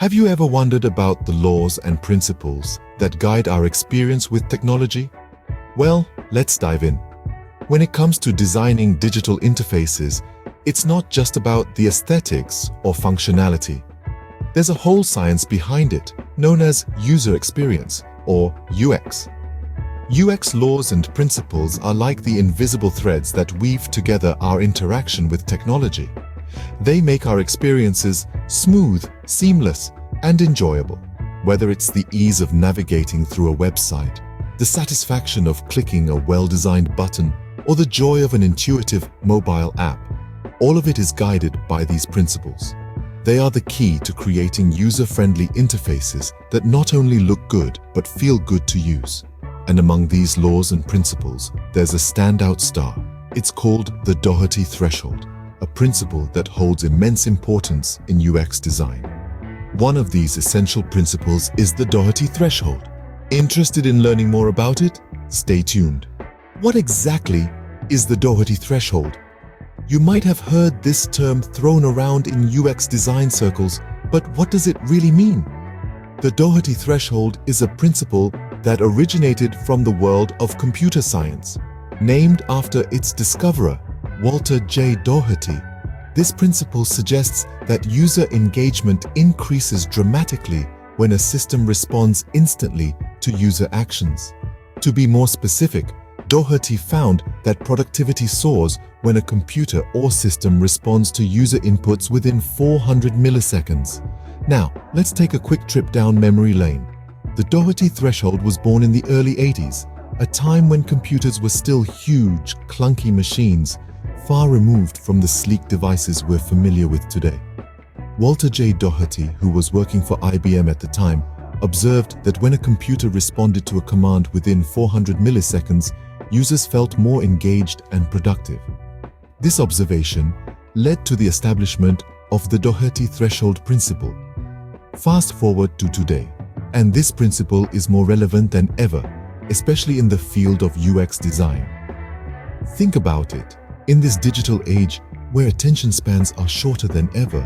Have you ever wondered about the laws and principles that guide our experience with technology? Well, let's dive in. When it comes to designing digital interfaces, it's not just about the aesthetics or functionality. There's a whole science behind it, known as user experience, or UX. UX laws and principles are like the invisible threads that weave together our interaction with technology. They make our experiences smooth, seamless, and enjoyable. Whether it's the ease of navigating through a website, the satisfaction of clicking a well-designed button, or the joy of an intuitive mobile app, all of it is guided by these principles. They are the key to creating user-friendly interfaces that not only look good but feel good to use. And among these laws and principles, there's a standout star. It's called the Doherty threshold, a principle that holds immense importance in UX design. One of these essential principles is the Doherty threshold. Interested in learning more about it? Stay tuned. What exactly is the Doherty threshold? You might have heard this term thrown around in UX design circles, but what does it really mean? The Doherty threshold is a principle that originated from the world of computer science, named after its discoverer, Walter J. Doherty. This principle suggests that user engagement increases dramatically when a system responds instantly to user actions. To be more specific, Doherty found that productivity soars when a computer or system responds to user inputs within 400 milliseconds. Now, let's take a quick trip down memory lane. The Doherty threshold was born in the early 80s, a time when computers were still huge, clunky machines, far removed from the sleek devices we're familiar with today. Walter J. Doherty, who was working for IBM at the time, observed that when a computer responded to a command within 400 milliseconds, users felt more engaged and productive. This observation led to the establishment of the Doherty threshold principle. Fast forward to today, and this principle is more relevant than ever, especially in the field of UX design. Think about it. In this digital age, where attention spans are shorter than ever,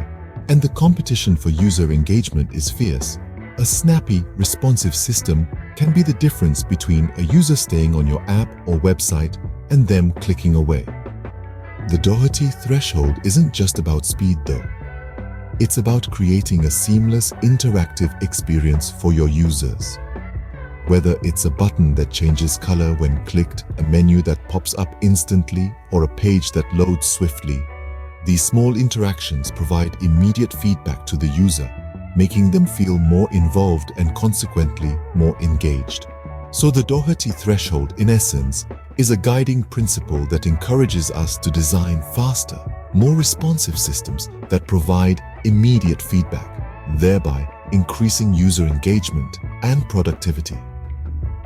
and the competition for user engagement is fierce, a snappy, responsive system can be the difference between a user staying on your app or website and them clicking away. The Doherty threshold isn't just about speed though. It's about creating a seamless, interactive experience for your users. Whether it's a button that changes color when clicked, a menu that pops up instantly, or a page that loads swiftly, these small interactions provide immediate feedback to the user, making them feel more involved and consequently more engaged. So the Doherty threshold, in essence, is a guiding principle that encourages us to design faster, more responsive systems that provide immediate feedback, thereby increasing user engagement and productivity.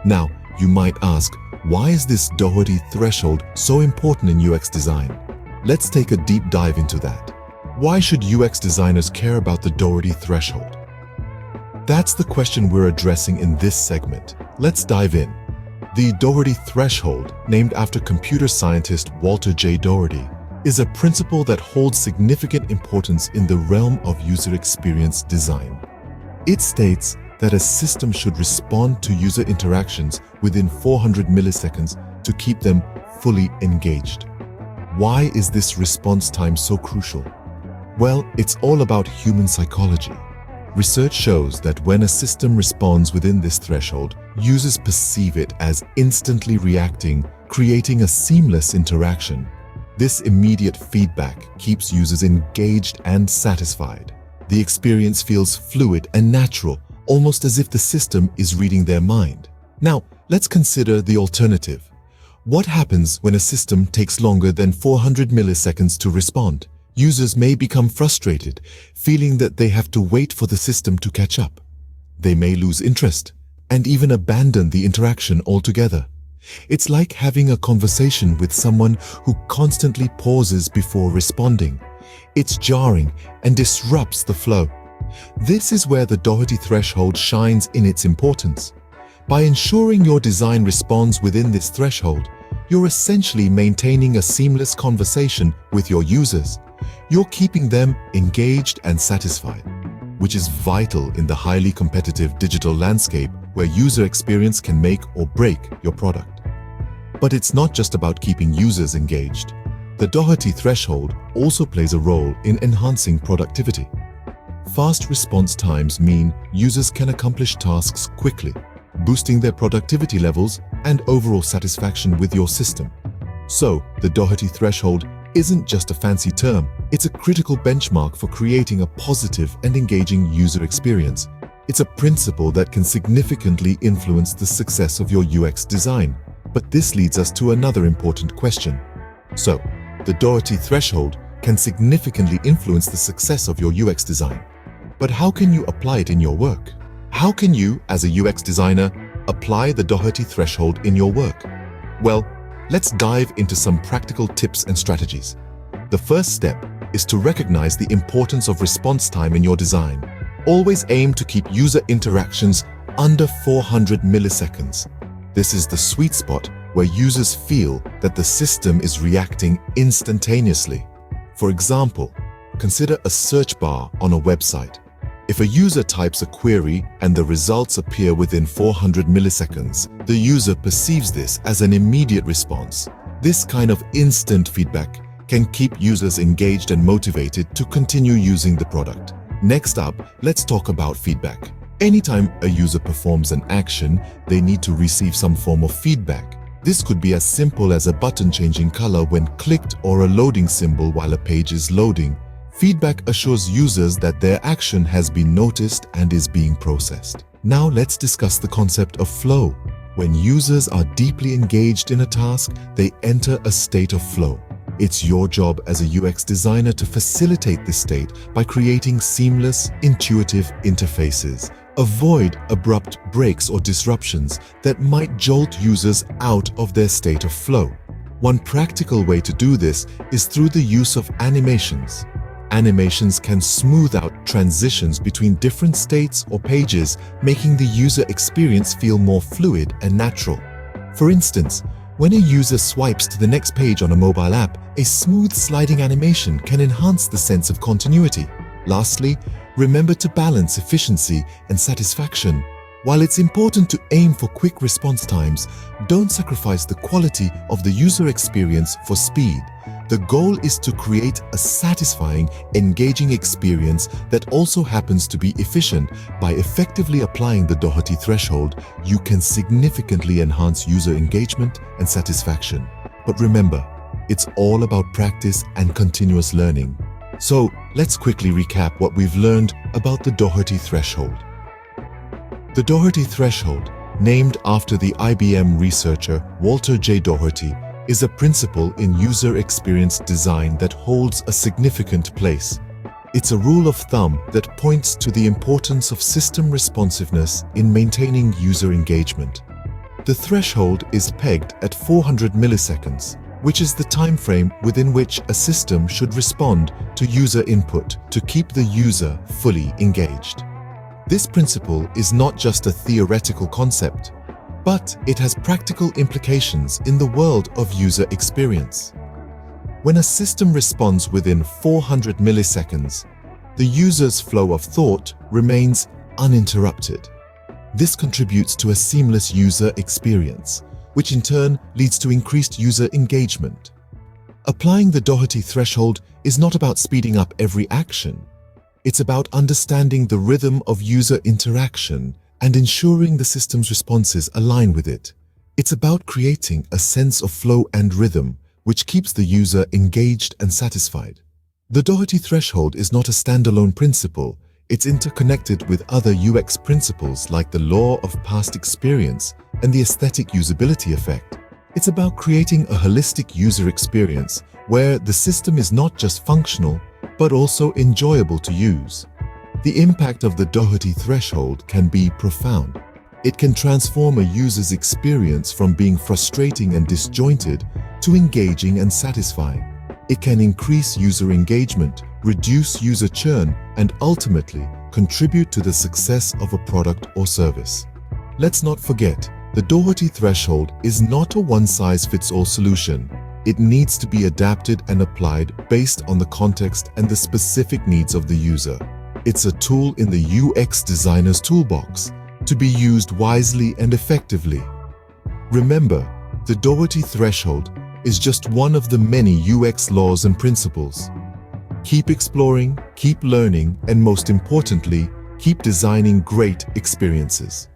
Now, you might ask, why is this Doherty threshold so important in UX design? Let's take a deep dive into that. Why should UX designers care about the Doherty threshold? That's the question we're addressing in this segment. Let's dive in. The Doherty threshold, named after computer scientist Walter J. Doherty, is a principle that holds significant importance in the realm of user experience design. It states that a system should respond to user interactions within 400 milliseconds to keep them fully engaged. Why is this response time so crucial? Well, it's all about human psychology. Research shows that when a system responds within this threshold, users perceive it as instantly reacting, creating a seamless interaction. This immediate feedback keeps users engaged and satisfied. The experience feels fluid and natural, almost as if the system is reading their mind. Now, let's consider the alternative. What happens when a system takes longer than 400 milliseconds to respond? Users may become frustrated, feeling that they have to wait for the system to catch up. They may lose interest and even abandon the interaction altogether. It's like having a conversation with someone who constantly pauses before responding. It's jarring and disrupts the flow. This is where the Doherty threshold shines in its importance. By ensuring your design responds within this threshold, you're essentially maintaining a seamless conversation with your users. You're keeping them engaged and satisfied. which is vital in the highly competitive digital landscape where user experience can make or break your product. But it's not just about keeping users engaged. The Doherty threshold also plays a role in enhancing productivity. Fast response times mean users can accomplish tasks quickly, boosting their productivity levels and overall satisfaction with your system. So, the Doherty threshold isn't just a fancy term, it's a critical benchmark for creating a positive and engaging user experience. It's a principle that can significantly influence the success of your UX design. But this leads us to another important question. So, the Doherty threshold can significantly influence the success of your UX design. But how can you apply it in your work? How can you, as a UX designer, apply the Doherty threshold in your work? Well, let's dive into some practical tips and strategies. The first step is to recognize the importance of response time in your design. Always aim to keep user interactions under 400 milliseconds. This is the sweet spot where users feel that the system is reacting instantaneously. For example, consider a search bar on a website. If a user types a query and the results appear within 400 milliseconds, the user perceives this as an immediate response. This kind of instant feedback can keep users engaged and motivated to continue using the product. Next up, let's talk about feedback. Anytime a user performs an action, they need to receive some form of feedback. This could be as simple as a button changing color when clicked or a loading symbol while a page is loading. Feedback assures users that their action has been noticed and is being processed. Now let's discuss the concept of flow. When users are deeply engaged in a task, they enter a state of flow. It's your job as a UX designer to facilitate this state by creating seamless, intuitive interfaces. Avoid abrupt breaks or disruptions that might jolt users out of their state of flow. One practical way to do this is through the use of animations. Animations can smooth out transitions between different states or pages, making the user experience feel more fluid and natural. For instance, when a user swipes to the next page on a mobile app, a smooth sliding animation can enhance the sense of continuity. Lastly, remember to balance efficiency and satisfaction. While it's important to aim for quick response times, don't sacrifice the quality of the user experience for speed. The goal is to create a satisfying, engaging experience that also happens to be efficient. By effectively applying the Doherty threshold, you can significantly enhance user engagement and satisfaction. But remember, it's all about practice and continuous learning. So, let's quickly recap what we've learned about the Doherty threshold. The Doherty threshold, named after the IBM researcher Walter J. Doherty, is a principle in user experience design that holds a significant place. It's a rule of thumb that points to the importance of system responsiveness in maintaining user engagement. The threshold is pegged at 400 milliseconds, which is the time frame within which a system should respond to user input to keep the user fully engaged. This principle is not just a theoretical concept, but it has practical implications in the world of user experience. When a system responds within 400 milliseconds, the user's flow of thought remains uninterrupted. This contributes to a seamless user experience, which in turn leads to increased user engagement. Applying the Doherty threshold is not about speeding up every action. It's about understanding the rhythm of user interaction and ensuring the system's responses align with it. It's about creating a sense of flow and rhythm, which keeps the user engaged and satisfied. The Doherty threshold is not a standalone principle. It's interconnected with other UX principles like the law of past experience and the aesthetic usability effect. It's about creating a holistic user experience where the system is not just functional, but also enjoyable to use. The impact of the Doherty threshold can be profound. It can transform a user's experience from being frustrating and disjointed to engaging and satisfying. It can increase user engagement, reduce user churn, and ultimately contribute to the success of a product or service. Let's not forget, the Doherty threshold is not a one-size-fits-all solution. It needs to be adapted and applied based on the context and the specific needs of the user. It's a tool in the UX designer's toolbox to be used wisely and effectively. Remember, the Doherty threshold is just one of the many UX laws and principles. Keep exploring, keep learning, and most importantly, keep designing great experiences.